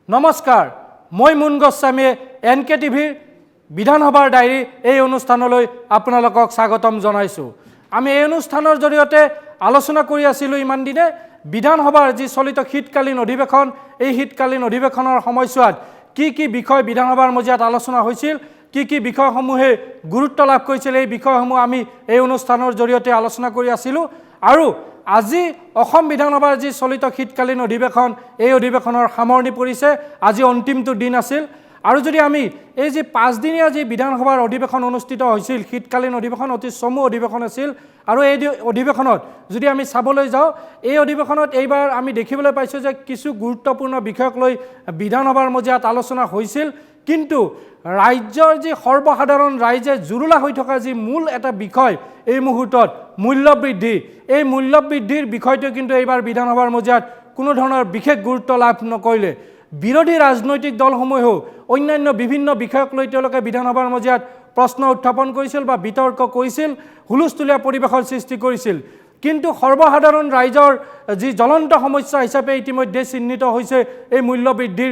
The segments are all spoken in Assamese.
নমস্কাৰ, মই মুন গোস্বামীয়ে NKTVৰ বিধানসভাৰ ডায়েৰী এই অনুষ্ঠানলৈ আপোনালোকক স্বাগতম জনাইছোঁ। আমি এই অনুষ্ঠানৰ জৰিয়তে আলোচনা কৰি আছিলোঁ ইমান দিনে বিধানসভাৰ যি চলিত শীতকালীন অধিৱেশন, এই শীতকালীন অধিৱেশনৰ সময়ছোৱাত কি বিষয় বিধানসভাৰ মজিয়াত আলোচনা হৈছিল, কি বিষয়সমূহে গুৰুত্ব লাভ কৰিছিল, এই বিষয়সমূহ আমি এই অনুষ্ঠানৰ জৰিয়তে আলোচনা কৰি আছিলোঁ। আৰু আজি অসম বিধানসভাৰ যি চলিত শীতকালীন অধিৱেশন, এই অধিৱেশনৰ সামৰণি পৰিছে। আজি অন্তিমটো দিন আছিল। আৰু যদি আমি এই যে 5 দিনীয়া যি বিধানসভাৰ অধিৱেশন অনুষ্ঠিত হৈছিল, শীতকালীন অধিৱেশন অতি চমু অধিৱেশন আছিল। আৰু এই অধিৱেশনত যদি আমি চাবলৈ যাওঁ, এই অধিৱেশনত এইবাৰ আমি দেখিবলৈ পাইছোঁ যে কিছু গুৰুত্বপূৰ্ণ বিষয়ক লৈ বিধানসভাৰ মজিয়াত আলোচনা হৈছিল। কিন্তু ৰাজ্যৰ যি সৰ্বসাধাৰণ ৰাইজে জুৰুলা হৈ থকা যি মূল এটা বিষয় এই মুহূৰ্তত মূল্যবৃদ্ধি, এই মূল্যবৃদ্ধিৰ বিষয়টো কিন্তু এইবাৰ বিধানসভাৰ মজিয়াত কোনো ধৰণৰ বিশেষ গুৰুত্ব লাভ নকৰিলে। বিৰোধী ৰাজনৈতিক দলসমূহেও অন্যান্য বিভিন্ন বিষয়ক লৈ তেওঁলোকে বিধানসভাৰ মজিয়াত প্ৰশ্ন উত্থাপন কৰিছিল বা বিতৰ্ক কৰিছিল, হুলস্থুলীয়া পৰিৱেশৰ সৃষ্টি কৰিছিল। কিন্তু সৰ্বসাধাৰণ ৰাইজৰ যি জ্বলন্ত সমস্যা হিচাপে ইতিমধ্যে চিহ্নিত হৈছে এই মূল্যবৃদ্ধিৰ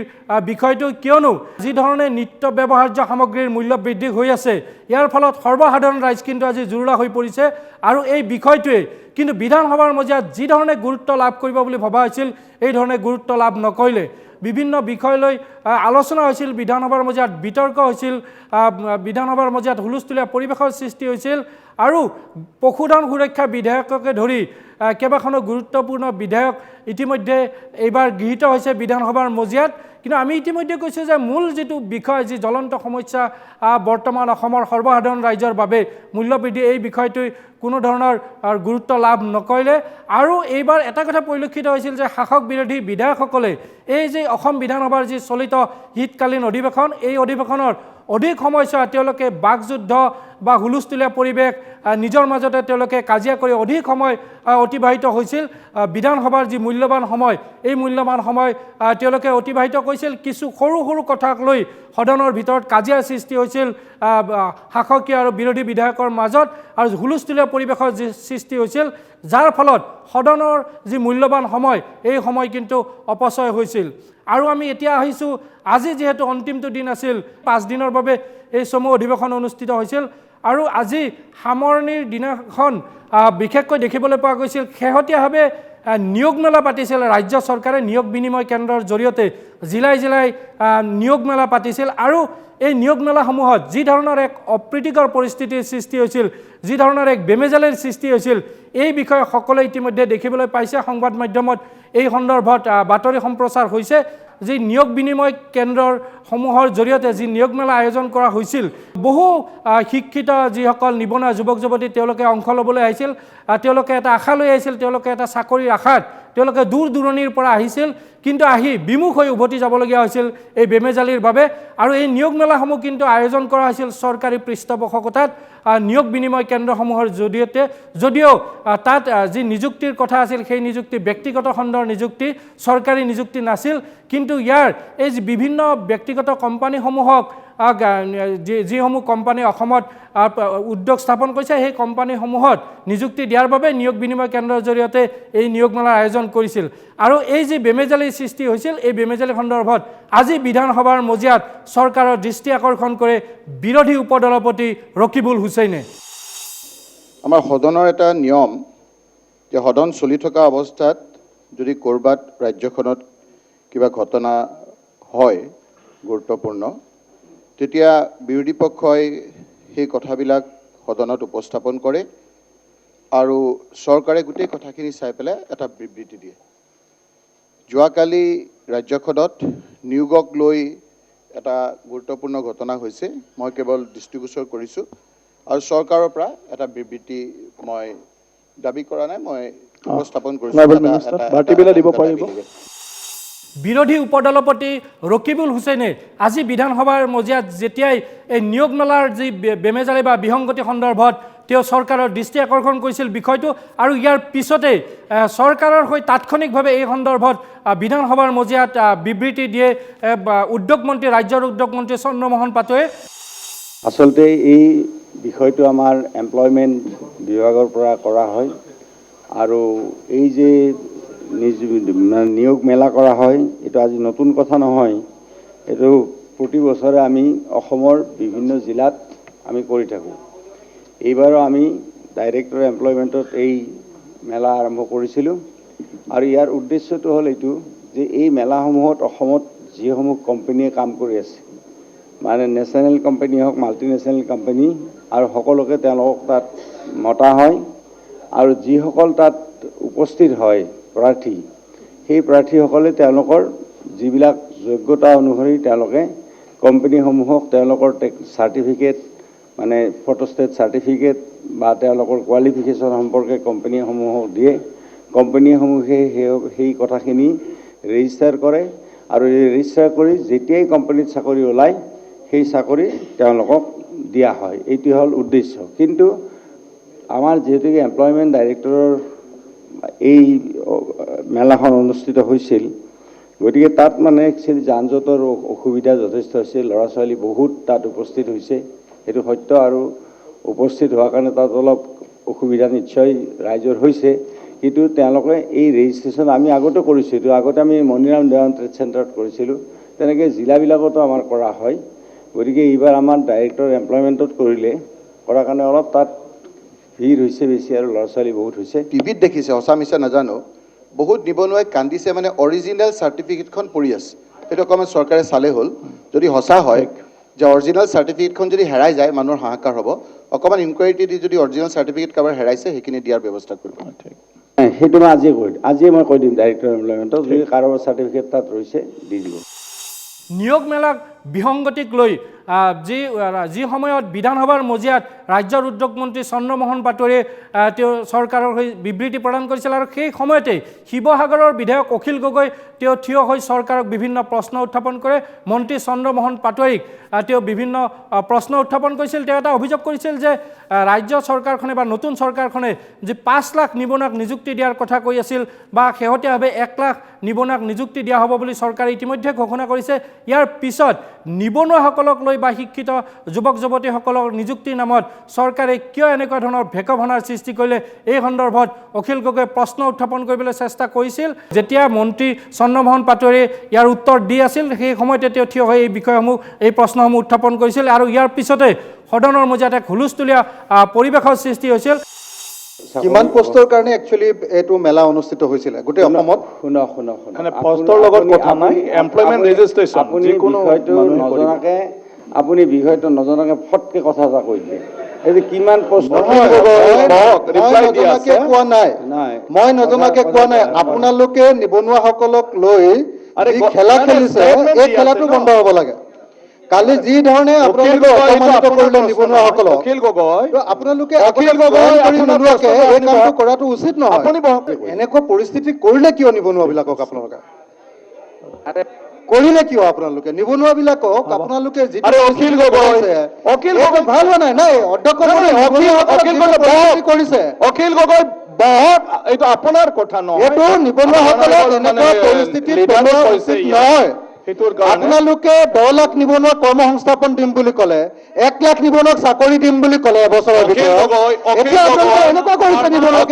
বিষয়টো। কিয়নো যি ধৰণে নিত্য ব্যৱহাৰ্য সামগ্ৰীৰ মূল্য বৃদ্ধি হৈ আছে, ইয়াৰ ফলত সৰ্বসাধাৰণ ৰাইজ কিন্তু আজি জুৰুলা হৈ পৰিছে। আৰু এই বিষয়টোৱে কিন্তু বিধানসভাৰ মজিয়াত যি ধৰণে গুৰুত্ব লাভ কৰিব বুলি ভবা হৈছিল, এই ধৰণে গুৰুত্ব লাভ নকৰিলে। বিভিন্ন বিষয় লৈ আলোচনা হৈছিল, বিধানসভাৰ মজিয়াত বিতৰ্ক হৈছিল, বিধানসভাৰ মজিয়াত হুলস্থুলীয়া পৰিৱেশৰ সৃষ্টি হৈছিল। আৰু পশুধন সুৰক্ষা বিধেয়ককে ধৰি কেইবাখনো গুৰুত্বপূৰ্ণ বিধেয়ক ইতিমধ্যে এইবাৰ গৃহীত হৈছে বিধানসভাৰ মজিয়াত। কিন্তু আমি ইতিমধ্যে কৈছোঁ যে মূল যিটো বিষয়, যি জ্বলন্ত সমস্যা বৰ্তমান অসমৰ সৰ্বসাধাৰণ ৰাইজৰ বাবে মূল্যবৃদ্ধি, এই বিষয়টোৱে কোনো ধৰণৰ গুৰুত্ব লাভ নকৰিলে। আৰু এইবাৰ এটা কথা পৰিলক্ষিত হৈছিল যে শাসক বিৰোধী বিধায়কসকলে এই যে অসম বিধানসভাৰ যি চলিত শীতকালীন অধিৱেশন, এই অধিৱেশনৰ অধিক সময়ছোৱা তেওঁলোকে বাকযুদ্ধ বা হুলস্থুলীয়া পৰিৱেশ, নিজৰ মাজতে তেওঁলোকে কাজিয়া কৰি অধিক সময় অতিবাহিত হৈছিল। বিধানসভাৰ যি মূল্যৱান সময়, এই মূল্যৱান সময় তেওঁলোকে অতিবাহিত কৰিছিল। কিছু সৰু সৰু কথাক লৈ সদনৰ ভিতৰত কাজিয়াৰ সৃষ্টি হৈছিল শাসকীয় আৰু বিৰোধী বিধায়কৰ মাজত, আৰু হুলস্থুলীয়া পৰিৱেশৰ যি সৃষ্টি হৈছিল, যাৰ ফলত সদনৰ যি মূল্যৱান সময়, এই সময় কিন্তু অপচয় হৈছিল। আৰু আমি এতিয়া আহিছোঁ, আজি যিহেতু অন্তিমটো দিন আছিল, 5 দিনৰ বাবে এই চমু অধিৱেশন অনুষ্ঠিত হৈছিল। আৰু আজি সামৰণিৰ দিনাখন বিশেষকৈ দেখিবলৈ পোৱা গৈছিল শেহতীয়াভাৱে নিয়োগ মেলা পাতিছিল ৰাজ্য চৰকাৰে, নিয়োগ বিনিময় কেন্দ্ৰৰ জৰিয়তে জিলাই জিলাই নিয়োগ মেলা পাতিছিল। আৰু এই নিয়োগ মেলাসমূহত যি ধৰণৰ এক অপ্ৰীতিকৰ পৰিস্থিতিৰ সৃষ্টি হৈছিল, যি ধৰণৰ এক বেমেজালিৰ সৃষ্টি হৈছিল, এই বিষয়ে সকলোৱে ইতিমধ্যে দেখিবলৈ পাইছে। সংবাদ মাধ্যমত এই সন্দৰ্ভত বাতৰি সম্প্ৰচাৰ হৈছে। যি নিয়োগ বিনিময় কেন্দ্ৰৰ সমূহৰ জৰিয়তে যি নিয়োগ মেলা আয়োজন কৰা হৈছিল, বহু শিক্ষিত যিসকল নিবনুৱা যুৱক যুৱতী তেওঁলোকে অংশ ল'বলৈ আহিছিল। তেওঁলোকে এটা আশা লৈ আহিছিল, তেওঁলোকে এটা চাকৰিৰ আশাত তেওঁলোকে দূৰ দূৰণিৰ পৰা আহিছিল, কিন্তু আহি বিমুখ হৈ উভতি যাবলগীয়া হৈছিল এই বেমেজালিৰ বাবে। আৰু এই নিয়োগ মেলাসমূহ কিন্তু আয়োজন কৰা হৈছিল চৰকাৰী পৃষ্ঠপোষকতাত নিয়োগ বিনিময় কেন্দ্ৰসমূহৰ জৰিয়তে। যদিও তাত যি নিযুক্তিৰ কথা আছিল, সেই নিযুক্তি ব্যক্তিগত খণ্ডৰ নিযুক্তি, চৰকাৰী নিযুক্তি নাছিল। কিন্তু ইয়াৰ এই যি বিভিন্ন ব্যক্তিগত কোম্পানীসমূহক, যিসমূহ কোম্পানী অসমত উদ্যোগ স্থাপন কৰিছে, সেই কোম্পানীসমূহত নিযুক্তি দিয়াৰ বাবে নিয়োগ বিনিময় কেন্দ্ৰৰ জৰিয়তে এই নিয়োগ মেলাৰ আয়োজন কৰিছিল। আৰু এই যি বেমেজালিৰ সৃষ্টি হৈছিল, এই বেমেজালি সন্দৰ্ভত আজি বিধানসভাৰ মজিয়াত চৰকাৰৰ দৃষ্টি আকৰ্ষণ কৰে বিৰোধী উপদলপতি ৰকিবুল হুছেইনে। আমাৰ সদনৰ এটা নিয়ম যে সদন চলি থকা অৱস্থাত যদি ক'ৰবাত ৰাজ্যখনত কিবা ঘটনা হয় গুৰুত্বপূৰ্ণ, তেতিয়া বিৰোধী পক্ষই সেই কথাবিলাক সদনত উপস্থাপন কৰে আৰু চৰকাৰে গোটেই কথাখিনি চাই পেলাই এটা বিবৃতি দিয়ে। যোৱাকালি ৰাজ্যখনত নিয়োগক লৈ এটা গুৰুত্বপূৰ্ণ ঘটনা হৈছে, মই কেৱল দৃষ্টিগোচৰ কৰিছোঁ। আৰু চৰকাৰৰ পৰা এটা বিবৃতি মই দাবী কৰা নাই, মই উপস্থাপন কৰিছোঁ। বিৰোধী উপদলপতি ৰকিবুল হুছেইনে আজি বিধানসভাৰ মজিয়াত যেতিয়াই এই নিয়োগ মেলাৰ যি বেমেজালি বা বিসংগতি সন্দৰ্ভত তেওঁ চৰকাৰৰ দৃষ্টি আকৰ্ষণ কৰিছিল বিষয়টো, আৰু ইয়াৰ পিছতে চৰকাৰৰ হৈ তাৎক্ষণিকভাৱে এই সন্দৰ্ভত বিধানসভাৰ মজিয়াত বিবৃতি দিয়ে উদ্যোগ মন্ত্ৰী, ৰাজ্যৰ উদ্যোগ মন্ত্ৰী চন্দ্ৰমোহন পাটোৱাৰীয়ে। আচলতে এই বিষয়টো আমাৰ এমপ্লয়মেণ্ট বিভাগৰ পৰা কৰা হয়। আৰু এই যে নিয়োগ মেলা কৰা হয়। এইটো আজি নতুন কথা নহয়, এইটো প্ৰতি বছৰে আমি অসমৰ বিভিন্ন জিলাত আমি কৰি থাকোঁ। এইবাৰো আমি ডাইৰেক্টৰ এমপ্লয়মেণ্টত এই মেলা আৰম্ভ কৰিছিলোঁ আৰু ইয়াৰ উদ্দেশ্যটো হ'ল এইটো যে এই মেলাসমূহত অসমত যিসমূহ কোম্পানীয়ে কাম কৰি আছে, মানে নেশ্যনেল কোম্পানী হওক, মাল্টিনেশ্যনেল কোম্পানী, আৰু সকলোকে তেওঁলোকক তাত মতা হয় আৰু যিসকল তাত উপস্থিত হয় প্ৰাৰ্থী, সেই প্ৰাৰ্থীসকলে তেওঁলোকৰ যিবিলাক যোগ্যতা অনুসৰি তেওঁলোকে কোম্পানীসমূহক তেওঁলোকৰ চাৰ্টিফিকেট, মানে ফটোষ্টেট চাৰ্টিফিকেট বা তেওঁলোকৰ কোৱালিফিকেশ্যন সম্পৰ্কে কোম্পানীসমূহক দিয়ে। কোম্পানীসমূহে সেই কথাখিনি ৰেজিষ্টাৰ কৰে আৰু ৰেজিষ্টাৰ কৰি যেতিয়াই কোম্পানীত চাকৰি ওলায় সেই চাকৰি তেওঁলোকক দিয়া হয়। এইটো হ'ল উদ্দেশ্য। কিন্তু আমাৰ যিহেতুকে এমপ্লয়মেণ্ট ডাইৰেক্টৰৰ এই মেলাখন অনুষ্ঠিত হৈছিল, গতিকে তাত মানে একচুৱেলি যান জঁটৰ অসুবিধা যথেষ্ট হৈছে। ল'ৰা ছোৱালী বহুত তাত উপস্থিত হৈছে, সেইটো সত্য, আৰু উপস্থিত হোৱাৰ কাৰণে তাত অলপ অসুবিধা নিশ্চয় ৰাইজৰ হৈছে। কিন্তু তেওঁলোকে এই ৰেজিষ্ট্ৰেশ্যন আমি আগতে কৰিছোঁ, এইটো আগতে আমি মণিৰাম দেৱান ট্ৰেড চেণ্টাৰত কৰিছিলোঁ, তেনেকৈ জিলাবিলাকতো আমাৰ কৰা হয়। গতিকে এইবাৰ আমাৰ ডাইৰেক্টৰ এমপ্লয়মেণ্টত কৰাৰ কাৰণে অলপ তাত ভিৰ হৈছে বেছি আৰু ল'ৰা ছোৱালী বহুত হৈছে। টিভিত দেখিছে, সঁচা মিছা নাজানো, বহুত নিবনুৱাই কান্দিছে, মানে অৰিজিনেল চাৰ্টিফিকেটখন পৰি আছে। সেইটো অকণমান চৰকাৰে চালে হ'ল। যদি সঁচা হয় যে অৰিজিনেল চাৰ্টিফিকেটখন যদি হেৰাই যায় মানুহৰ হাহাকাৰ হ'ব, অকণমান ইনকুৱাৰিটি দি যদি অৰিজিনেল চাৰ্টিফিকেট কাৰোবাৰ হেৰাইছে সেইখিনি দিয়াৰ ব্যৱস্থা কৰিব। সেইটো মই আজিয়ে মই কৈ দিম ডাইৰেক্টৰ এমপ্লয়মেণ্টক, যদি কাৰোবাৰ চাৰ্টিফিকেট তাত ৰৈছে দি দিব। নিয়োগ মেলাক বিসংগতিক লৈ যি সময়ত বিধানসভাৰ মজিয়াত ৰাজ্যৰ উদ্যোগ মন্ত্ৰী চন্দ্ৰমোহন পাটোৱাৰীয়ে তেওঁ চৰকাৰৰ হৈ বিবৃতি প্ৰদান কৰিছিল আৰু সেই সময়তেই শিৱসাগৰৰ বিধায়ক অখিল গগৈ তেওঁ থিয় হৈ চৰকাৰক বিভিন্ন প্ৰশ্ন উত্থাপন কৰে। মন্ত্ৰী চন্দ্ৰমোহন পাটোৱাৰীক তেওঁ বিভিন্ন প্ৰশ্ন উত্থাপন কৰিছিল। তেওঁ এটা অভিযোগ কৰিছিল যে ৰাজ্য চৰকাৰখনে বা নতুন চৰকাৰখনে যি 5 লাখ নিবনুৱাক নিযুক্তি দিয়াৰ কথা কৈ আছিল বা শেহতীয়াভাৱে 1 লাখ নিবনুৱাক নিযুক্তি দিয়া হ'ব বুলি চৰকাৰে ইতিমধ্যে ঘোষণা কৰিছে। ইয়াৰ পিছত নিবনুৱাসকলক লৈ বা শিক্ষিত যুৱক যুৱতীসকলৰ নিযুক্তিৰ নামত চৰকাৰে কিয় এনেকুৱা ধৰণৰ ভেকভনাৰ সৃষ্টি কৰিলে, এই সন্দৰ্ভত অখিল গগৈয়ে প্ৰশ্ন উত্থাপন কৰিবলৈ চেষ্টা কৰিছিল। যেতিয়া মন্ত্ৰী চন্দ্ৰমোহন পাটোৱাৰীয়ে ইয়াৰ উত্তৰ দি আছিল, সেই সময়তে তেওঁ থিয় হৈ এই বিষয়সমূহ, এই প্ৰশ্নসমূহ উত্থাপন কৰিছিল আৰু ইয়াৰ পিছতে সদনৰ মজিয়াত এক হুলস্থুলীয়া পৰিৱেশৰ সৃষ্টি হৈছিল। কিমান পোষ্টৰ কাৰণে একচুৱেলি এইটো মেলা অনুষ্ঠিত হৈছিলে গোটেই অসমত? শুনক, মানে পোষ্টৰ লগত কথা নাই, এমপ্লয়মেণ্ট ৰেজিষ্ট্ৰেশ্যন। আপুনি বিষয়টো নজনাকে ফটকে কথা এটা কৈ দিয়ে। এই কিমান পোষ্ট মই নজনাকে কোৱা নাই। আপোনালোকে নিবনুৱাসকলক লৈ খেলা খেলিছে, এই খেলাটো বন্ধ হ'ব লাগে। কালি যি ধৰণে আপোনালোকে অপমানিত কৰিলে নিবনুৱাসকলক, আপোনালোকে নোলোৱাকে এই কামটো কৰাটো উচিত নহয়। এনেকুৱা পৰিস্থিতি কৰিলে কিয় নিবনুৱাবিলাকক আপোনালোকে কৰিলে কিয়? আপোনালোকে নিবনুৱাবিলাকক আপোনালোকে যিটো ভাল হোৱা নাই অধ্যক্ষ কৰিছে। অখিল গগৈ বহুত, এইটো আপোনাৰ কথা নহয়, এইটো নিবনুৱাসকলক এনেকুৱা পৰিস্থিতিত নহয়। আপোনালোকে 10 লাখ নিবনুৱাক কৰ্ম সংস্থাপন দিম বুলি ক'লে, 1 লাখ নিবনুৱাক চাকৰি দিম বুলি ক'লে এবছৰৰ ভিতৰত। এতিয়া আপোনালোকে এনেকুৱা কৰিছে নিবনুৱাক।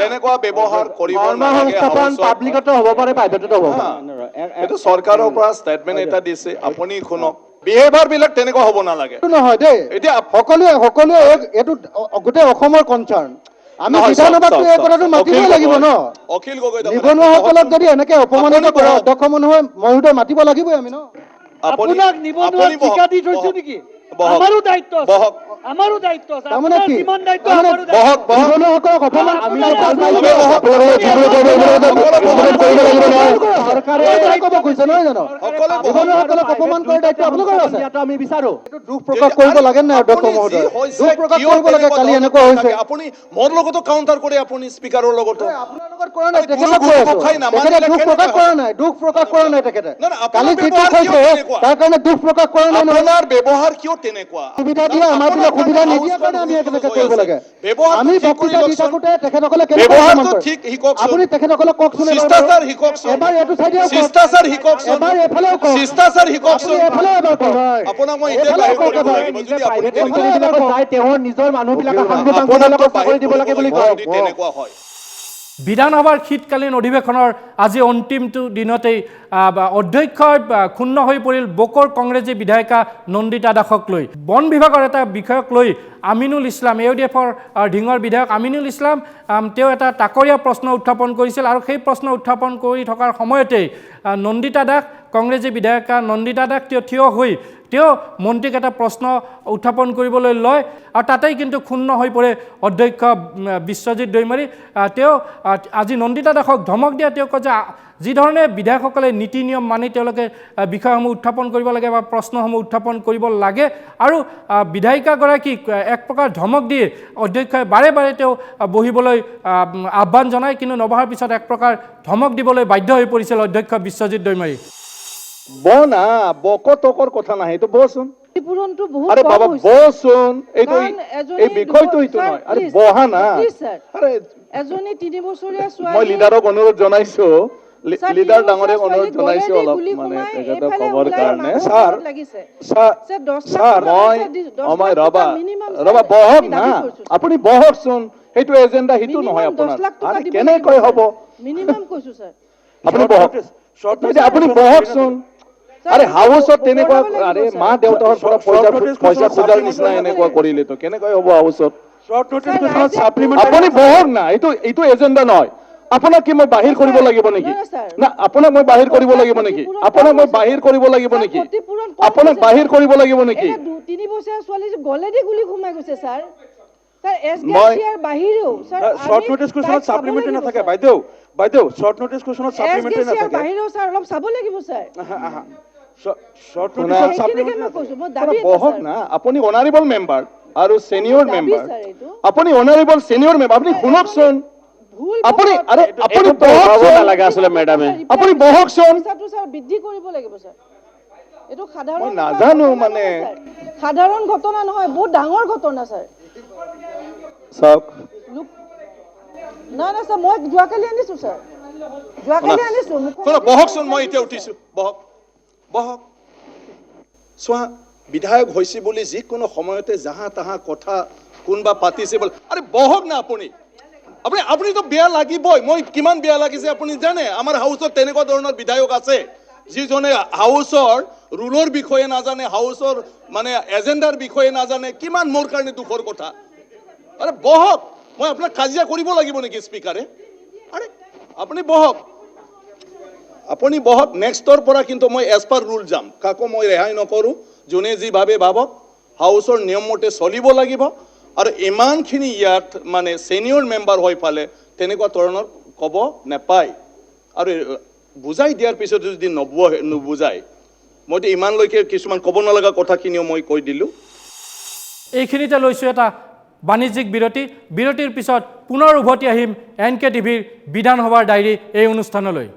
তেনেকুৱা ব্যৱহাৰ কৰিব এইটো চৰকাৰৰ পৰা ষ্টেটমেণ্ট এটা দিছে, আপুনি শুনক। বিহেভিয়াৰ বিলাক তেনেকুৱা হ'ব নালাগে। নহয় দেই, এতিয়া সকলোৱে এইটো গোটেই অসমৰ কনচাৰ্ণ। আমি বিধানসভাতো এই কথাটো মাতিবই লাগিব ন। অখিল গগৈ নিবনুৱাসকলক যদি এনেকে অপমানিত কৰে অধ্যক্ষ মহোদয় মাতিব লাগিবই আমি ন। আপোনাক নিবনুৱা ঠিকা দি থৈছো নেকি? আমাৰো দায়িত্ব আছে, আমাৰো দায়িত্ব আছে। তাৰমানে কি? কিমান দায়িত্ব? নিবনুৱাসকলক অপমান নিবনুৱাসকলক অপমান কৰাৰ দায়িত্ব আপোনালোকৰ আছে। আমি বিচাৰো দুখ প্ৰকাশ কৰিব লাগে নাই অধ্যক্ষ মহোদয়? দুখ প্ৰকাশ কৰিব লাগে। কালি এনেকুৱা হৈছে, আপুনি মোৰ লগতো কাউণ্টাৰ কৰে, আপুনি স্পীকাৰৰ লগতো। আপোনাৰ লগত কৰা নাই, তেখেতক কৈ আছো। তেখেতে দুখ প্ৰকাশ কৰা নাই, তেখেতে কালি যিটো কৈছে তাৰ কাৰণে দুখ প্ৰকাশ কৰা নাই। আপোনাৰ ব্যৱহাৰ কিয় তেনেকুৱা? সুবিধা দিয়ে, আমাৰ বিলাক সুবিধা নিদিয়াৰ কাৰণে আমি এনেকে কৰিব লাগে। আমি বক্তৃতা দি থাকোতে তেখেতসকলে আপুনি তেখেতসকলক কওকচোন, এবাৰ এইটো চাইডে এবাৰ এইফালেও কওক, এফালে এবাৰ কওক। আপোনাক মই এতিয়া তেওঁৰ নিজৰ মানুহবিলাকক চাকৰি দিব লাগে বুলি কয়। তেনেকুৱা হয়। বিধানসভাৰ শীতকালীন অধিৱেশনৰ আজি অন্তিমটো দিনতেই অধ্যক্ষই ক্ষুণ্ণ হৈ পৰিল বকৰ কংগ্ৰেছী বিধায়িকা নন্দিতা দাসক লৈ বন বিভাগৰ এটা বিষয়ক লৈ আমিনুল ইছলাম AUDFৰ ঢিঙৰ বিধায়ক আমিনুল ইছলাম তেওঁ এটা তাকৰীয়া প্ৰশ্ন উত্থাপন কৰিছিল আৰু সেই প্ৰশ্ন উত্থাপন কৰি থকাৰ সময়তেই নন্দিতা দাস কংগ্ৰেছী বিধায়িকা নন্দিতা দাস থিয় হৈ তেওঁ মন্ত্ৰীক এটা প্ৰশ্ন উত্থাপন কৰিবলৈ লয় আৰু তাতেই কিন্তু ক্ষুণ্ণ হৈ পৰে অধ্যক্ষ বিশ্বজিৎ দৈমাৰী তেওঁ আজি নন্দিতা দাসক ধমক দিয়া তেওঁ কয় যে যিধৰণে বিধায়কসকলে নীতি নিয়ম মানি তেওঁলোকে বিষয়সমূহ উত্থাপন কৰিব লাগে বা প্ৰশ্নসমূহ উত্থাপন কৰিব লাগে আৰু বিধায়িকাগৰাকীক এক প্ৰকাৰ ধমক দিয়ে অধ্যক্ষই বাৰে বাৰে তেওঁ বহিবলৈ আহ্বান জনায় কিন্তু নবহাৰ পিছত এক প্ৰকাৰ ধমক দিবলৈ বাধ্য হৈ পৰিছিল অধ্যক্ষ বিশ্বজিৎ দৈমাৰী বনা বকতকৰ কথা নাই এইটো বচোন ক্ষতিপূৰণটো বহুত আৰে কম বাবা হৈছে। বচোন এইটো কাৰণ এজনী এই বিষয়টো এইটো স্যাৰ, নহয় আৰে please, বহা না please, sir। আৰে এজনী 3 বছৰীয়া মই ছোৱালী লিডাৰক অনুৰোধ জনাইছো স্যাৰ, লিডাৰ 3 ডাঙৰে বছৰীয়া অনুৰোধ ছোৱালীক জনাইছো গলেদি অলপ গুলি মানে সোমাই তেখেতক এইফালে খবৰ ওলাই কাৰণে মানুহৰ স্যাৰ ঘৰত লাগিছে। স্যাৰ স্যাৰ, 10 লাখ স্যাৰ টকা মই স্যাৰ, 10 মই লাখ ৰবা টকা minimum, স্যাৰ, ৰবা বহক আমি না দাবী কৰিছো। আপুনি বহকচোন সেইটো এজেন্ডা হিটো Minimum নহয় 10 আপোনাৰ লাখ টকা আৰে দিব কেনেকৈ লাগিব, হ'ব স্যাৰ। মিনিমাম কৈছো স্যাৰ আপুনি বহক আপুনি বহকচোন আৰে হাউসত তেনেকুৱা আৰে মা দেউতাৰ পৰা পইচা খোজাৰ নিচিনা এনেকুৱা কৰিলে তো কেনেকৈ হ'ব হাউসত শর্ট নোটিস স্যার, কোশ্চেন রাইজে সাপ্লিমেন্টারি আপুনি বহক না এইটো এজেন্ডা নহয় আপোনাক কি মই বাহিৰ কৰিব লাগিব নেকি নহয়, স্যাৰ। না আপোনাক মই বাহিৰ কৰিব লাগিব নেকি আপোনাক মই বাহিৰ কৰিব লাগিব স্যাৰ, নেকি ক্ষতিপূৰণ কম আপোনাক হৈছে, বাহিৰ স্যাৰ। কৰিব লাগিব নেকি এটা 3 বছৰীয়া ছোৱালী যে গলেদি গুলি সোমাই গৈছে স্যাৰ স্যাৰ এছ মই- গ্যাছিয়াৰ বাহিৰেও স্যাৰ শৰ্ট আমি নোটিস কোশ্চেন তাইক চাব সাপ্লিমেন্টাৰি লাগিব, নাথাকে স্যাৰ। বাইদেউ শৰ্ট নোটিস কোশ্চেন এছ সাপ্লিমেন্টাৰি গ্যাছিয়াৰ নাথাকে বাহিৰেও স্যাৰ অলপ চাব লাগিব স্যাৰ শৰ্ট শুনা- নোটিস সেইখিনিকে সাপ্লিমেন্টাৰি মই নাথাকে কৈছো মই দাবী এটা, বহক স্যাৰ। না আপুনি অনাৰেবল মেম্বাৰ আৰু সিনিয়ৰ দাবী, মেম্বাৰ স্যাৰ, এইটো। আপুনি অনাৰেবল সিনিয়ৰ মেম্বাৰ আপুনি শুনকচোন ভুল আপুনি বহত- আরে আপুনি এইটোতো বহকচোন হ'ব নালাগে আচলতে মেডামে আপুনি বহকচোন পইচাটো স্যাৰ বৃদ্ধি কৰিব লাগিব স্যাৰ এইটো সাধাৰণ মই নাজানো ঘটনা মানে। নহয়, স্যাৰ। সাধাৰণ ঘটনা নহয় বহুত ডাঙৰ ঘটনা স্যাৰ চাওক লোক নাই নাই স্যাৰ মই যোৱাকালি আনিছো স্যাৰ যোৱাকালি আনিছো শুনক বহকচোন মই এতিয়া উঠিছো বহক বহক চোৱা বিধায়ক হৈছে বুলি যিকোনো সময়তে জাহা তাহা কথা কোনোবা পাতিছে বোলে আরে বহক না আপুনি আপুনিতো বেয়া লাগিবই মই কিমান বেয়া লাগিছে আপুনি জানে আমাৰ হাউচত তেনেকুৱা ধৰণৰ বিধায়ক আছে যিজনে হাউচৰ ৰুলৰ বিষয়ে নাজানে হাউচৰ মানে এজেন্ডাৰ বিষয়ে নাজানে কিমান মোৰ কাৰণে দুখৰ কথা আৰে বহক মই আপোনাক কাজিয়া কৰিব লাগিব নেকি স্পিকাৰে আৰে আপুনি বহক আপুনি বহক নেক্সটৰ পৰা কিন্তু মই এজ পাৰ ৰুল যাম কাকো মই ৰেহাই নকৰোঁ যোনে যি ভাবে ভাবক হাউচৰ নিয়ম মতে চলিব লাগিব আৰু ইমানখিনি ইয়াত মানে সিনিয়ৰ মেম্বাৰ হৈ পালে তেনেকুৱা ধৰণৰ ক'ব নাপায় আৰু বুজাই দিয়াৰ পিছত যদি নুবুজায় মইতো ইমানলৈকে কিছুমান ক'ব নলগা কথাখিনিও মই কৈ দিলোঁ এইখিনিতে লৈছোঁ এটা বাণিজ্যিক বিৰতিৰ পিছত পুনৰ উভতি আহিম NKTVৰ বিধানসভাৰ ডায়েৰী এই অনুষ্ঠানলৈ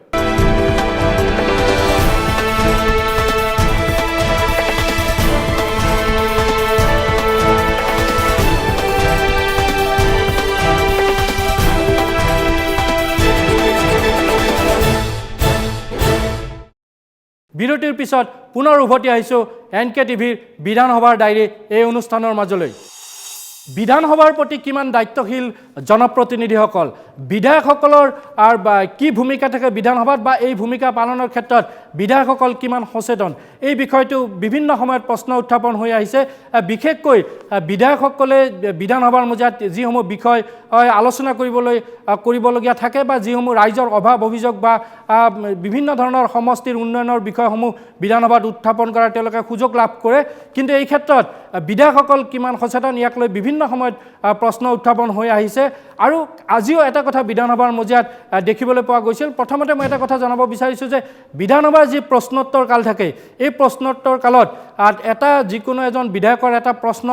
বিৰতিৰ পিছত পুনৰ উভতি আহিছোঁ NKTVৰ বিধানসভাৰ ডায়েৰী এই অনুষ্ঠানৰ মাজলৈ বিধানসভাৰ প্ৰতি কিমান দায়িত্বশীল জনপ্ৰতিনিধিসকল বিধায়কসকলৰ আৰু কি ভূমিকা থাকে বিধানসভাত বা এই ভূমিকা পালনৰ ক্ষেত্ৰত বিধায়কসকল কিমান সচেতন এই বিষয়টো বিভিন্ন সময়ত প্ৰশ্ন উত্থাপন হৈ আহিছে বিশেষকৈ বিধায়কসকলে বিধানসভাৰ মজিয়াত যিসমূহ বিষয় আলোচনা কৰিবলগীয়া থাকে বা যিসমূহ ৰাইজৰ অভাৱ অভিযোগ বা বিভিন্ন ধৰণৰ সমষ্টিৰ উন্নয়নৰ বিষয়সমূহ বিধানসভাত উত্থাপন কৰাৰ তেওঁলোকে সুযোগ লাভ কৰে কিন্তু এই ক্ষেত্ৰত বিধায়কসকল কিমান সচেতন ইয়াক লৈ বিভিন্ন সময়ত প্ৰশ্ন উত্থাপন হৈ আহিছে আৰু আজিও এটা কথা বিধানসভাৰ মজিয়াত দেখিবলৈ পোৱা গৈছিল প্ৰথমতে মই এটা কথা জনাব বিচাৰিছোঁ যে বিধানসভাৰ যি প্ৰশ্নোত্তৰ কাল থাকে এই প্ৰশ্নোত্তৰ কালত এটা যিকোনো এজন বিধায়কৰ এটা প্ৰশ্ন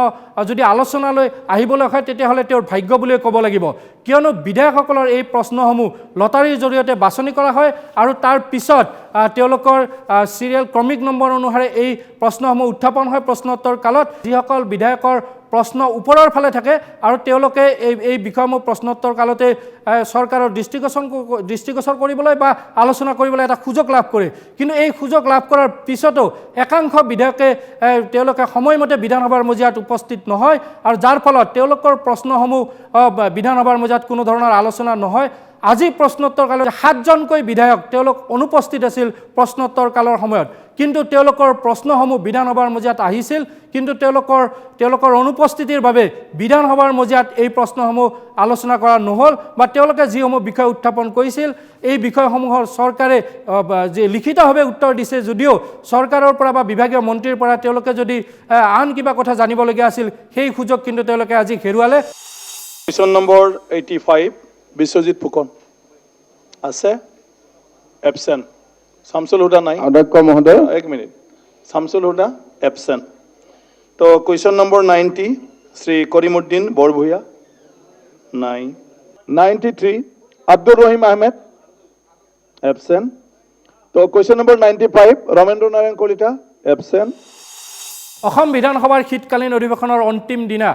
যদি আলোচনালৈ আহিবলৈ হয় তেতিয়াহ'লে তেওঁৰ ভাগ্য বুলিয়ে ক'ব লাগিব কিয়নো বিধায়কসকলৰ এই প্ৰশ্নসমূহ লটাৰীৰ জৰিয়তে বাছনি কৰা হয় আৰু তাৰ পিছত তেওঁলোকৰ সিৰিয়েল ক্ৰমিক নম্বৰ অনুসাৰে এই প্ৰশ্নসমূহ উত্থাপন হয় প্ৰশ্নোত্তৰ কালত যিসকল বিধায়কৰ প্ৰশ্ন ওপৰৰ ফালে থাকে আৰু তেওঁলোকে এই বিষয়সমূহ প্ৰশ্নোত্তৰ কালতে চৰকাৰৰ দৃষ্টিগোচৰ কৰিবলৈ বা আলোচনা কৰিবলৈ এটা সুযোগ লাভ কৰে কিন্তু এই সুযোগ লাভ কৰাৰ পিছতো একাংশ বিধায়কে তেওঁলোকে সময়মতে বিধানসভাৰ মজিয়াত উপস্থিত নহয় আৰু যাৰ ফলত তেওঁলোকৰ প্ৰশ্নসমূহ বিধানসভাৰ মজিয়াত কোনো ধৰণৰ আলোচনা নহয় আজি প্ৰশ্নোত্তৰ কালত 7জনকৈ বিধায়ক তেওঁলোক অনুপস্থিত আছিল প্ৰশ্নোত্তৰ কালৰ সময়ত কিন্তু তেওঁলোকৰ প্ৰশ্নসমূহ বিধানসভাৰ মজিয়াত আহিছিল কিন্তু তেওঁলোকৰ অনুপস্থিতিৰ বাবে বিধানসভাৰ মজিয়াত এই প্ৰশ্নসমূহ আলোচনা কৰা নহল বা তেওঁলোকে যিসমূহ বিষয় উত্থাপন কৰিছিল এই বিষয়সমূহৰ চৰকাৰে যে লিখিতভাৱে উত্তৰ দিছে যদিও চৰকাৰৰ পৰা বা বিভাগীয় মন্ত্ৰীৰ পৰা তেওঁলোকে যদি আন কিবা কথা জানিবলগীয়া আছিল সেই সুযোগ কিন্তু তেওঁলোকে আজি হেৰুৱালে কুৱেশ্যন নম্বৰ 85 বিশ্বজিৎ ফুকন আছে এবসেন্ট শামসুল হুদা নাই অধ্যক্ষ মহোদয় এক মিনিট শামসুল হুদা এবসেন্ট তো কুৱেশ্যন নম্বৰ 90 শ্ৰী কৰিমউদ্দিন বৰভূঞা নাই 93 আব্দুৰ ৰহিম আহমেদ এবসেন্ট তো কুৱেশ্যন নম্বৰ 95 ৰমেন্দ্ৰ নাৰায়ণ কলিতা এবসেন্ট অসম বিধানসভাৰ শীতকালীন অধিৱেশনৰ অন্তিম দিনা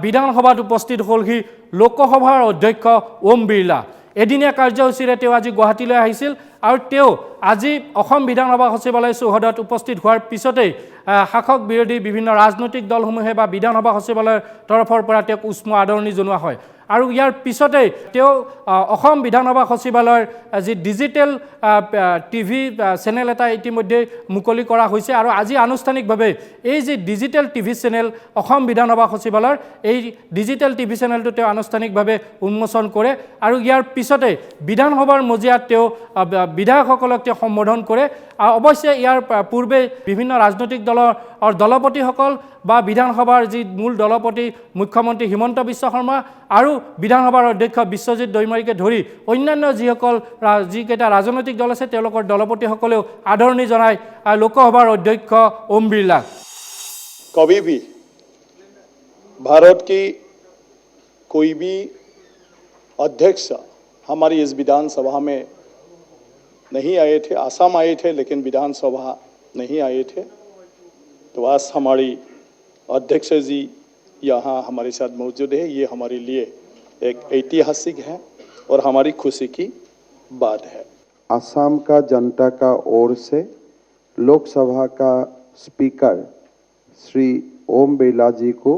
বিধানসভাত উপস্থিত হ'লহি লোকসভাৰ অধ্যক্ষ ওম বিৰলা এদিনীয়া কাৰ্যসূচীৰে তেওঁ আজি গুৱাহাটীলৈ আহিছিল আৰু তেওঁ আজি অসম বিধানসভা সচিবালয় চৌহদত উপস্থিত হোৱাৰ পিছতেই শাসক বিৰোধী বিভিন্ন ৰাজনৈতিক দলসমূহে বা বিধানসভা সচিবালয়ৰ তৰফৰ পৰা তেওঁক উষ্ম আদৰণি জনোৱা হয় আৰু ইয়াৰ পিছতেই তেওঁ অসম বিধানসভা সচিবালয়ৰ যি ডিজিটেল টিভি চেনেল এটা ইতিমধ্যে মুকলি কৰা হৈছে আৰু আজি আনুষ্ঠানিকভাৱে এই যে ডিজিটেল টিভি চেনেল অসম বিধানসভা সচিবালয়ৰ এই ডিজিটেল টিভি চেনেলটো তেওঁ আনুষ্ঠানিকভাৱে উন্মোচন কৰে আৰু ইয়াৰ পিছতে বিধানসভাৰ মজিয়াত তেওঁ বিধায়কসকলক তেওঁ সম্বোধন কৰে অৱশ্যে ইয়াৰ পূৰ্বে বিভিন্ন ৰাজনৈতিক দলৰ দলপতিসকল বা বিধানসভাৰ যি মূল দলপতি মুখ্যমন্ত্ৰী হিমন্ত বিশ্ব শৰ্মা আৰু বিধানসভাৰ অধ্যক্ষ বিশ্বজিৎ দৈমাৰীকে ধৰি অন্যান্য যিকেইটা ৰাজনৈতিক দল আছে তেওঁলোকৰ দলপতিসকলেও আদৰণি জনায় লোকসভাৰ অধ্যক্ষ ওম বিৰলাক कभी भी भारत की कोई भी अध्यक्ष हमारी इस विधानसभा में नहीं आए थे आसाम आए थे लेकिन विधानसभा नहीं आए थे तो आज हमारी अध्यक्ष जी यहाँ हमारे साथ मौजूद है ये हमारे लिए एक ऐतिहासिक है और हमारी खुशी की बात है असम का जनता का ओर से लोकसभा का स्पीकर श्री ओम बिरला जी को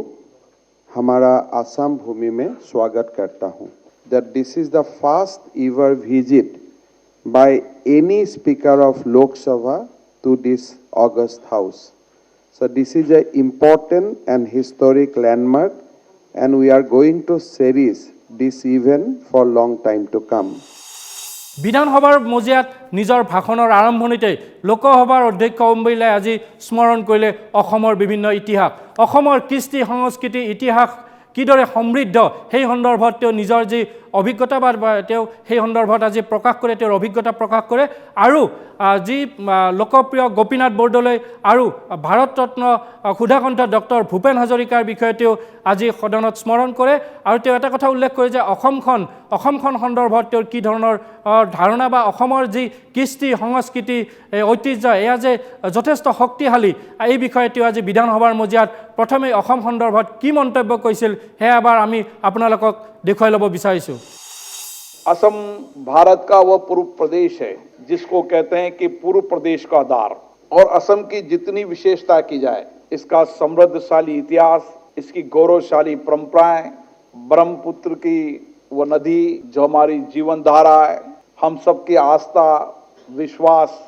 हमारा असम भूमि में स्वागत करता हूँ that this is the first ever visit by any speaker of Lok Sabha to this august house. So this is an important and historic landmark and we are going to cherish this event for long time to come. বিধানসভাৰ মজিয়াত নিজৰ ভাষণৰ আৰম্ভণিতে লোকসভাৰ অধ্যক্ষ ওম বিৰলাই আজি স্মৰণ কৰিলে অসমৰ বিভিন্ন ইতিহাস অসমৰ কৃষ্টি সংস্কৃতি ইতিহাস কিদৰে সমৃদ্ধ সেই সন্দৰ্ভত তেওঁ নিজৰ যি অভিজ্ঞতা বা তেওঁ সেই সন্দৰ্ভত আজি প্ৰকাশ কৰে তেওঁৰ অভিজ্ঞতা প্ৰকাশ কৰে আৰু যি লোকপ্ৰিয় গোপীনাথ বৰদলৈ আৰু ভাৰত ৰত্ন সুধাকণ্ঠ ডক্টৰ ভূপেন হাজৰিকাৰ বিষয়ে তেওঁ আজি সদনত স্মৰণ কৰে আৰু তেওঁ এটা কথা উল্লেখ কৰে যে অসমখন সন্দৰ্ভত তেওঁৰ কি ধৰণৰ ধাৰণা বা অসমৰ যি কৃষ্টি সংস্কৃতি ঐতিহ্য এয়া যে যথেষ্ট শক্তিশালী এই বিষয়ে তেওঁ আজি বিধানসভাৰ মজিয়াত প্ৰথমে অসম সন্দৰ্ভত কি মন্তব্য কৰিছিল সেয়া এবাৰ আমি আপোনালোকক দেখুৱাই ল'ব বিচাৰিছোঁ असम भारत का वह पूर्व प्रदेश है जिसको कहते हैं कि पूर्व प्रदेश का आधार और असम की जितनी विशेषता की जाए इसका समृद्धशाली इतिहास इसकी गौरवशाली परंपराएं ब्रह्मपुत्र की वह नदी जो हमारी जीवन धारा है हम सबकी आस्था विश्वास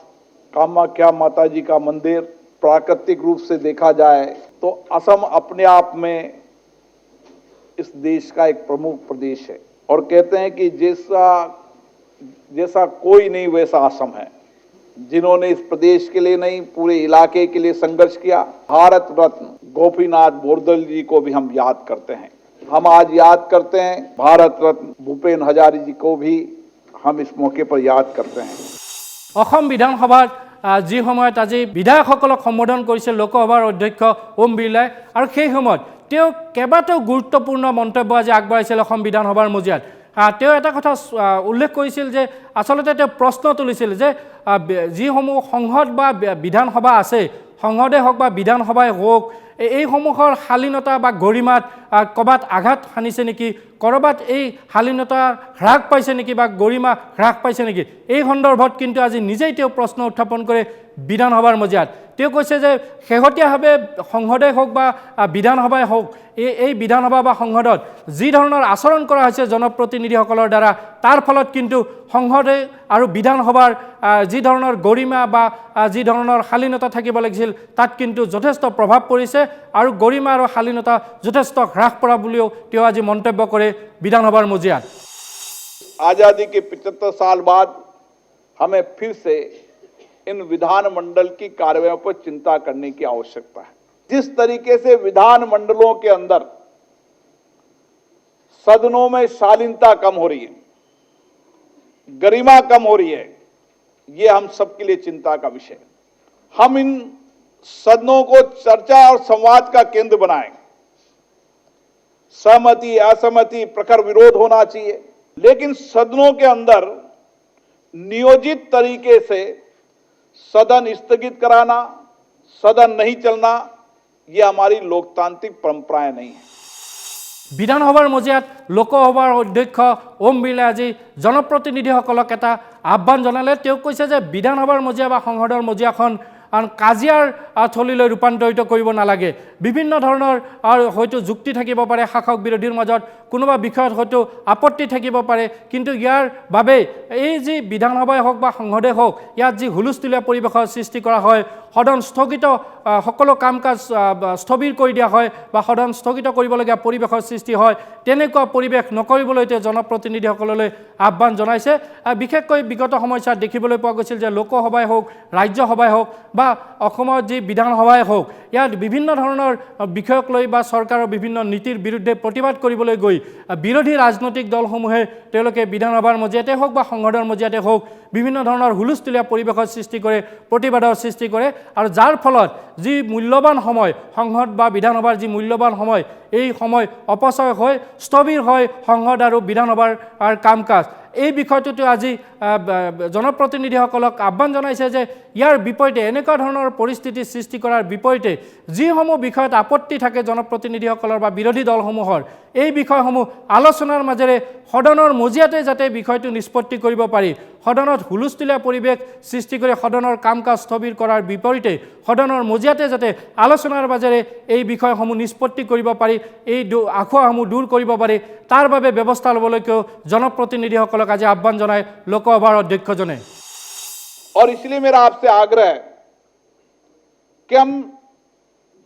कामाख्या माता जी का मंदिर प्राकृतिक रूप से देखा जाए तो असम अपने आप में इस देश का एक प्रमुख प्रदेश है और कहते हैं कि जैसा कोई नहीं वैसा असम है जिन्होंने इस प्रदेश के लिए नहीं पूरे इलाके के लिए संघर्ष किया भारत रत्न गोपीनाथ बोरदल जी को भी हम याद करते हैं हम आज याद करते हैं भारत रत्न भूपेन हजारी जी को भी हम इस मौके पर याद करते हैं অসম বিধানসভাত যি সময়ত আজি বিধায়কসকলক সম্বোধন কৰিছিল লোকসভাৰ অধ্যক্ষ ওম বিৰলাই আৰু সেই সময়ত তেওঁ কেইবাটাও গুৰুত্বপূৰ্ণ মন্তব্য আজি আগবঢ়াইছিল অসম বিধানসভাৰ মজিয়াত তেওঁ এটা কথা উল্লেখ কৰিছিল যে আচলতে তেওঁ প্ৰশ্ন তুলিছিল যে যিসমূহ সংসদ বা বিধানসভা আছে সংসদে হওক বা বিধানসভাই হওক এইসমূহৰ শালীনতা বা গৰিমাত ক'ৰবাত আঘাত সানিছে নেকি, ক'ৰবাত এই শালীনতা হ্ৰাস পাইছে নেকি বা গৰিমা হ্ৰাস পাইছে নেকি, এই সন্দৰ্ভত কিন্তু আজি নিজেই তেওঁ প্ৰশ্ন উত্থাপন কৰে বিধানসভাৰ মজিয়াত। তেওঁ কৈছে যে শেহতীয়াভাৱে সংসদে হওক বা বিধানসভাই হওক, এই বিধানসভা বা সংসদত যি ধৰণৰ আচৰণ কৰা হৈছে জনপ্ৰতিনিধিসকলৰ দ্বাৰা, তাৰ ফলত কিন্তু সংসদে আৰু বিধানসভাৰ যি ধৰণৰ গৰিমা বা যি ধৰণৰ শালীনতা থাকিব লাগিছিল তাত কিন্তু যথেষ্ট প্ৰভাৱ পৰিছে আৰু গৰিমা আৰু শালীনতা যথেষ্ট হ্ৰাস পৰা বুলিও তেওঁ আজি মন্তব্য কৰে বিধানসভাৰ মজিয়াত। आजादी के 75 साल बाद हमें फिर से इन विधानमंडल की कार्रवाइयों पर चिंता करने की आवश्यकता है। जिस तरीके से विधानमंडलों के अंदर सदनों में शालीनता कम हो रही है, गरिमा कम हो रही है, ये हम सबके लिए चिंता का विषय है। हम इन सदनों को चर्चा और संवाद का केंद्र बनाएं। सहमति असहमति प्रखर विरोध होना चाहिए, लेकिन सदनों के अंदर नियोजित तरीके से सदन स्थगित कराना, सदन नहीं चलना, ये हमारी लोकतांत्रिक परंपराएं नहीं है। বিধানসভাৰ মজিয়াত লোকসভাৰ অধ্যক্ষ ওম বিৰলাই আজি জনপ্ৰতিনিধিসকলক এটা আহ্বান জনালে। তেওঁ কৈছে যে বিধানসভাৰ মজিয়া বা সংসদৰ মজিয়াখন কাজিয়াৰ থলীলৈ ৰূপান্তৰিত কৰিব নালাগে। বিভিন্ন ধৰণৰ হয়তো যুক্তি থাকিব পাৰে শাসক বিৰোধীৰ মাজত, কোনোবা বিষয়ত হয়তো আপত্তি থাকিব পাৰে, কিন্তু ইয়াৰ বাবে এই যি বিধানসভাই হওক বা সংসদে হওক, ইয়াত যি হুলস্থুলীয়া পৰিৱেশৰ সৃষ্টি কৰা হয়, সদন স্থগিত সকলো কাম কাজ স্থবিৰ কৰি দিয়া হয় বা সদন স্থগিত কৰিবলগীয়া পৰিৱেশৰ সৃষ্টি হয়, তেনেকুৱা পৰিৱেশ নকৰিবলৈ তেওঁ জনপ্ৰতিনিধিসকললৈ আহ্বান জনাইছে। বিশেষকৈ বিগত সময়ছোৱাত দেখিবলৈ পোৱা গৈছিল যে লোকসভাই হওক, ৰাজ্যসভাই হওক বা অসমৰ যি বিধানসভাই হওক, ইয়াত বিভিন্ন ধৰণৰ বিষয়ক লৈ বা চৰকাৰৰ বিভিন্ন নীতিৰ বিৰুদ্ধে প্ৰতিবাদ কৰিবলৈ গৈ বিৰোধী ৰাজনৈতিক দলসমূহে তেওঁলোকে বিধানসভাৰ মজিয়াতে হওক বা সংসদৰ মজিয়াতে হওক বিভিন্ন ধৰণৰ হুলস্থুলীয়া পৰিৱেশৰ সৃষ্টি কৰে, প্ৰতিবাদৰ সৃষ্টি কৰে, আৰু যাৰ ফলত যি মূল্যৱান সময় সংসদ বা বিধানসভাৰ যি মূল্যৱান সময়, এই সময় অপচয় হয়, স্থবিৰ হয় সংসদ আৰু বিধানসভাৰ কাম কাজ। এই বিষয়টোতে আজি জনপ্ৰতিনিধিসকলক আহ্বান জনাইছে যে ইয়াৰ বিপৰীতে এনেকুৱা ধৰণৰ পৰিস্থিতি সৃষ্টি কৰাৰ বিপৰীতে যিসমূহ বিষয়ত আপত্তি থাকে জনপ্ৰতিনিধিসকলৰ বা বিৰোধী দলসমূহৰ, এই বিষয়সমূহ আলোচনাৰ মাজেৰে সদনৰ মজিয়াতে যাতে বিষয়টো নিষ্পত্তি কৰিব পাৰি, সদনত হুলস্থুলীয়া পৰিৱেশ সৃষ্টি কৰি সদনৰ কাম কাজ স্থবিৰ কৰাৰ বিপৰীতে সদনৰ মজিয়াতে যাতে আলোচনাৰ মাজেৰে এই বিষয়সমূহ নিষ্পত্তি কৰিব পাৰি, এই আখুৱাসমূহ দূৰ কৰিব পাৰি, তাৰ বাবে ব্যৱস্থা ল'বলৈকেও জনপ্ৰতিনিধিসকলক আজি আহ্বান জনায় লোকসভাৰ অধ্যক্ষজনে। और इसलिए मेरा आपसे आग्रह है कि हम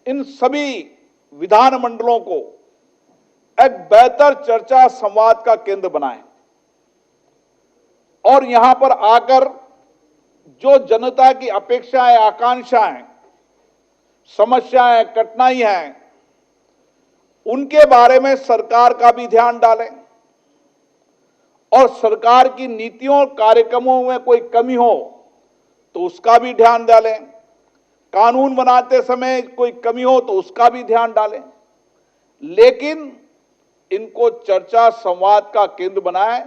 इन सभी विधानमंडलों को एक बेहतर चर्चा संवाद का केंद्र बनाएं और यहां पर आकर जो जनता की अपेक्षाएं, आकांक्षाएं, समस्याएं, कठिनाई हैं, उनके बारे में सरकार का भी ध्यान डालें और सरकार की नीतियों और कार्यक्रमों में कोई कमी हो तो उसका भी ध्यान डालें, कानून बनाते समय कोई कमी हो तो उसका भी ध्यान डालें, लेकिन इनको चर्चा संवाद का केंद्र बनाएं,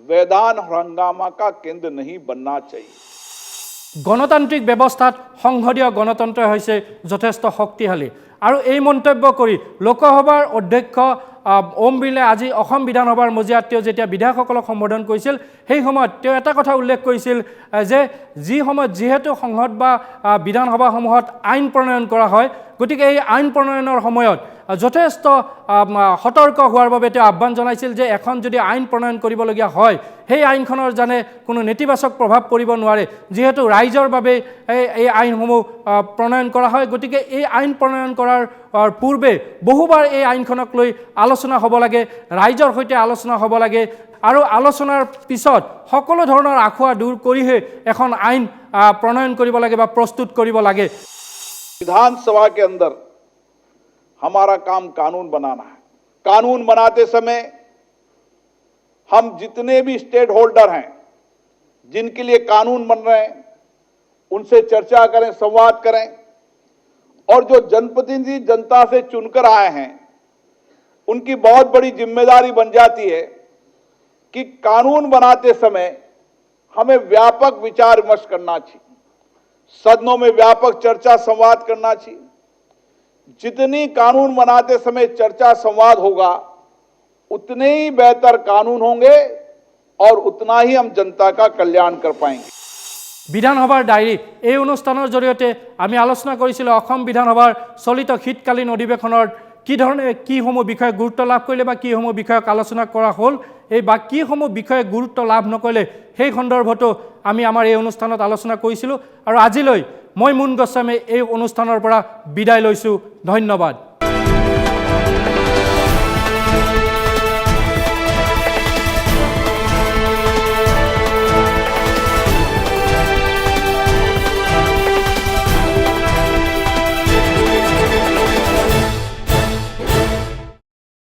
वैधान हंगामा का केंद्र नहीं बनना चाहिए। গণতান্ত্ৰিক ব্যৱস্থাত সংসদীয় গণতন্ত্ৰই হৈছে যথেষ্ট শক্তিশালী, আৰু এই মন্তব্য কৰি লোকসভাৰ অধ্যক্ষ ওম বিৰলাই আজি অসম বিধানসভাৰ মজিয়াত তেওঁ যেতিয়া বিধায়কসকলক সম্বোধন কৰিছিল, সেই সময়ত তেওঁ এটা কথা উল্লেখ কৰিছিল যে যি সময়ত যিহেতু সংসদ বা বিধানসভাসমূহত আইন প্ৰণয়ন কৰা হয়, গতিকে এই আইন প্ৰণয়নৰ সময়ত যথেষ্ট সতৰ্ক হোৱাৰ বাবে তেওঁ আহ্বান জনাইছিল যে এখন যদি আইন প্ৰণয়ন কৰিবলগীয়া হয়, সেই আইনখনৰ জানে কোনো নেতিবাচক প্ৰভাৱ পৰিব নোৱাৰে, যিহেতু ৰাইজৰ বাবে এই আইনসমূহ প্ৰণয়ন কৰা হয়। গতিকে এই আইন প্ৰণয়ন কৰাৰ পূৰ্বে বহুবাৰ এই আইনখনক লৈ আলোচনা হ'ব লাগে, ৰাইজৰ সৈতে আলোচনা হ'ব লাগে, আৰু আলোচনাৰ পিছত সকলো ধৰণৰ আখুৱা দূৰ কৰিহে এখন আইন প্ৰণয়ন কৰিব লাগে বা প্ৰস্তুত কৰিব লাগে। विधानसभा के अंदर हमारा काम कानून बनाना है। कानून बनाते समय हम जितने भी स्टेक होल्डर हैं, जिनके लिए कानून बन रहे हैं, उनसे चर्चा करें, संवाद करें, और जो जनप्रतिनिधि जनता से चुनकर आए हैं, उनकी बहुत बड़ी जिम्मेदारी बन जाती है कि कानून बनाते समय हमें व्यापक विचार विमर्श करना चाहिए, सदनों में व्यापक चर्चा संवाद करना चाहिए, जितनी कानून बनाते समय चर्चा संवाद होगा उतने ही बेहतर कानून होंगे और उतना ही हम जनता का कल्याण कर पाएंगे। বিধানসভাৰ ডায়েৰী এই অনুষ্ঠানৰ জৰিয়তে আমি আলোচনা কৰিছিলোঁ অসম বিধানসভাৰ চলিত শীতকালীন অধিৱেশনৰ কি ধৰণে কিসমূহ বিষয়ে গুৰুত্ব লাভ কৰিলে বা কিসমূহ বিষয়ক আলোচনা কৰা হ'ল এই বা কিসমূহ বিষয়ে গুৰুত্ব লাভ নকৰিলে সেই সন্দৰ্ভতো আমি আমাৰ এই অনুষ্ঠানত আলোচনা কৰিছিলোঁ আৰু আজিলৈ মই মুন গোস্বামী এই অনুষ্ঠানৰ পৰা বিদায় লৈছোঁ। ধন্যবাদ।